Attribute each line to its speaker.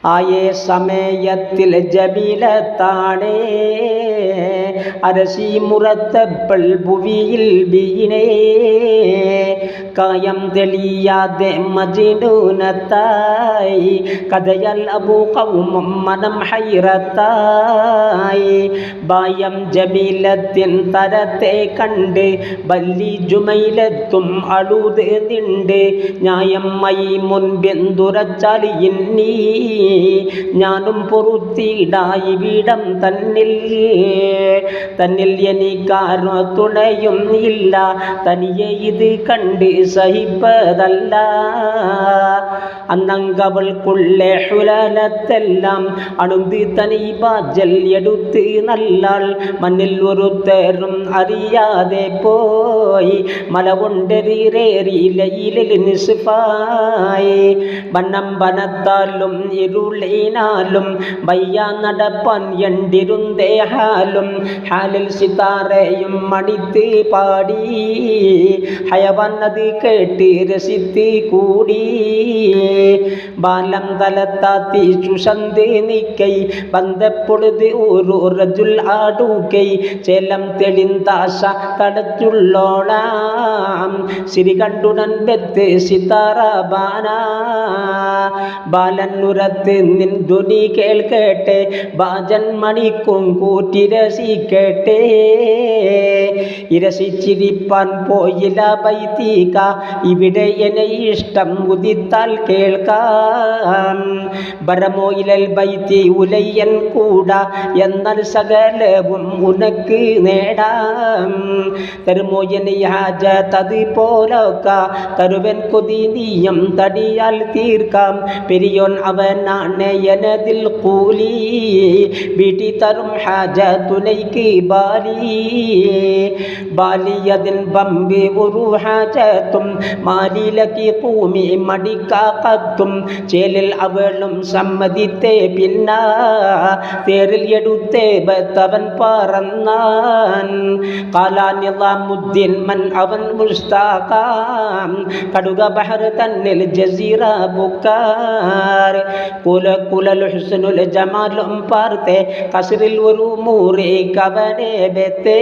Speaker 1: ആയേ സമയത്തിൽ ജമീലത്താണേ അരശി മുറത്തപ്പൾ ഭുവിയിൽ വീണേ കായം തെളിയാതെ മജ്നൂനത്തായി കഥയൽ അബൂ ഖൗമും മനം ഹൈറത്തായി ബായം ജമീലത്തിൻ തരത്തെ കണ്ട് ബല്ലി ജുമൈലത്തും അളുത് നിണ്ട് ന്യായം മൈമുൻ ബെന്തുരച്ചാൽ ഇന്നീ ഞാനും പൊറുത്തിടായി വീടം തന്നിൽ എനിക്കാരോ തുണയും ഇല്ല തനിയെ ഇത് കണ്ട് സഹിപ്പതല്ല അന്നങ്കവൾക്കുള്ള ഹുലലത്തെല്ലാം അണുന്ത് തനിബാജൽ എടുത്ത് നല്ലാൾ മണ്ണിൽ ഒരുത്തരും അറിയാതെ പോയി മല കൊണ്ടേറി ലയിലിൽ നിസ്ഫായി വണ്ണം വനത്താലും ഇരുളിനാലും വയ്യ നടപ്പാൻ എണ്ടിരുന്തേഹാലും ഹാലിൽ സിതാരയും മണിത്ത് പാടി ഹയവാൻ അത് കേട്ട് രസിത്ത് കൂടി ബാലം തലത്താത്തി സുഷന്ത് നിക്കൈ വന്നപ്പൊഴുത് ഒരു റജുൽ ആടുകൈ ചേലം തെളിന്താശ കടച്ചുള്ളോളാം സിരി കണ്ടുടൻ ബെത്ത് സിതാര ബാന ബാലനുരത്ത് നിൻ ധ്വനി കേൾക്കട്ടെ ബാജൻ മണിക്കും കൂറ്റി രസിക്കട്ടെ ഇരസിച്ചിരിപ്പാൻ പോയില്ല ബൈത്തിക ഇവിടെ എന്നെ ഇഷ്ടം ഉദിത്താൽ കേൾക്കാം ബരമോ ഇലൽ ബൈത്തി ഉലയ്യൻ കൂടാ എന്നാൽ സകലവും ഉനക്ക് നേടാം തരുമോ എന്നെ ഹാജത്ത് അതുപോലൊക്ക തരുവൻ കൊതി നീയം തടിയാൽ തീർക്കാം പെരിയോൻ അവനാണ് എനതിൽ കൂലി വീട്ടി തരും ഹാജത്തുനൈക്ക് ബാലിയതിൻ ബമ്പി ഒരു ഹാജത്തും മാലിലക്കി കൂമി മടിക്കാക്കത്തും ചേലിൽ അവളും സമ്മതിത്തേ പിന്നാ തേരിൽ എടുത്തേ ബത്തവൻ പറന്നാൻ കാലാനിളാമുദ്ദീൻ മൻ അവൻ മുസ്താഖാം കടുക ബഹർ തന്നിൽ ജസീറ ബുക്കാർ കുലൽ ഹുസ്നുൽ ജമാലും പാർത്തെ കസ്റിൽ ഒരു മൂറി കവനെ ബെത്തേ